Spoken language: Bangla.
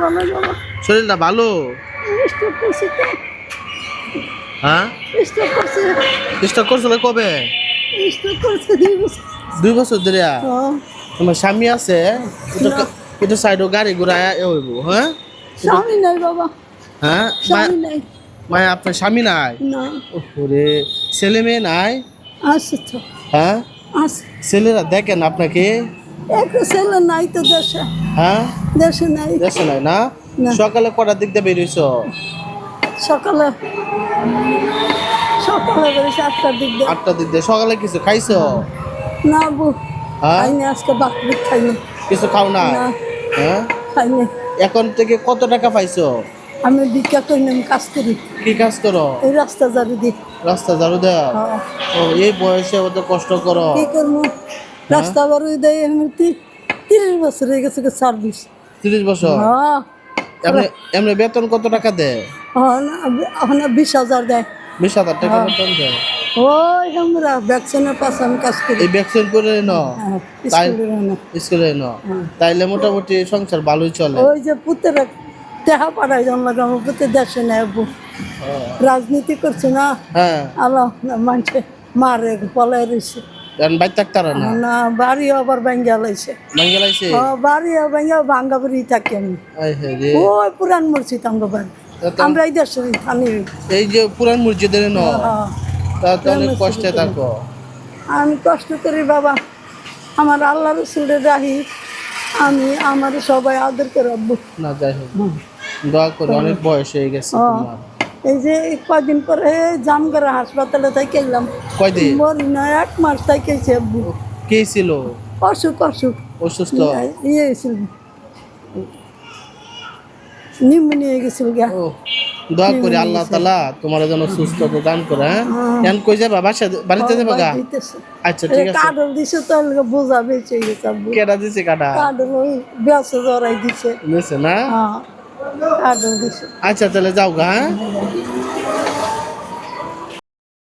ভালো বাবা। শরীরটা ভালো? স্ট্রোক করছে তো। হ্যাঁ, স্ট্রোক করছে। স্টক করছিল কবে? স্ট্রোক করছে 2 বছর। 2 বছর ধরে? হ্যাঁ। তোমার স্বামী আছে? না। এটা সাইডও গাড়ি ঘোড়া হইব। হ্যাঁ, স্বামী নাই বাবা। হ্যাঁ, স্বামী নাই। মায়া আপনার স্বামী নাই? না। ওরে, ছেলে মেয়ে নাই? আছে তো। হ্যাঁ, আছে। ছেলেরা দেখেন আপনাকে? একটা ছেলে নাই তো দেশে। হ্যাঁ, দেশে নাই। দেশে নাই না? না। সকালে কটার দিক দিয়ে বেরিয়েছ? সকালে সকালে বেরিয়েছে 8টার দিক দিয়ে। 8টার দিক দিয়ে। সকালে কিছু খাইছো? না বউ, হ্যাঁ, খাইনি আজকে বাকরিক খাইনি। কিছু খাও না? না। হ্যাঁ, খাইনি। এখন থেকে কত টাকা পাইছো? আমি ভিক্ষা করি না, আমি কাজ করি। কি কাজ করো? এই রাস্তা ঝাড়ু দিই। রাস্তা ঝাড়ু দাও? হ্যাঁ। ও, এই বয়সে অত কষ্ট করো? কি করবো, রাস্তা ঝাড়ু দেয়। আমি 30 বছর হয়ে গেছে সার্ভিস। 30 বছর? হ্যাঁ। এমনি এমনি বেতন কত টাকা দেয়? এখন 20,000 দেয়। 20,000 টাকা বেতন দেয়? ওই আমরা ভ্যাকসিনের পাশে আমি কাজ করি। এই ভ্যাকসিন করে নাও? হ্যাঁ, তাই স্কুলের ওখানে। স্কুলে নাও? হ্যাঁ। তাইলে মোটামুটি সংসার ভালোই চলে? ওই যে পুতের টেহা পাড়ায় জন্ম আমার পুতে দেশে নেয়। রাজনীতি করছে না। হ্যাঁ, আল্লাহ মানুষে মারে পলায় রয়েছে। এখন বাইর থাকতারা না? না, বাড়ি আবার ভাঙ্গা লাইছে। ভাঙ্গে লাইছে? বাড়ি ভাঙ্গা ভাঙ্গা বাড়ি থাকি আমি। আই হে রে। ওই পুরান মসজিদ আমরা বাড়ি। আমরা এই দেশের আমি। এই যে পুরান মসজিদের ন, হ্যাঁ। তা তো অনেক কষ্টে থাকো। আমি কষ্ট করি বাবা, আমার আল্লাহ রসুলের রাহি। আমি আমার সবাই আদর করে রাখবো। না, যাই হোক, দোয়া করে, অনেক বয়স হয়ে গেছে তোমার। এই যে কদিন পরে জামগড়া হাসপাতালে থেকে এলাম। কয়দিন? মরি না, 1 মাস থেকেছে আব্বু। কে ছিল? অসুখ অসুস্থ? ইয়ে হয়েছিল, নিউমোনিয়া গেছিল গা। ও, দোয়া করি আল্লাহ তাআলা তোমার যেন সুস্থতা দান করে। হ্যাঁ, এখন কই যাবা? বাড়িতে যাবা গা? আচ্ছা, ঠিক আছে। কার্ডল দিছে তো বোঝা বেঁচে গেছে আব্বু। কেডা দিছে কাটা? কার্ডল ওই বেঁচে জড়াই দিছে। দিছে না? হ্যাঁ, কার্ডল দিছে। আচ্ছা, তাহলে যাও গা। হ্যাঁ।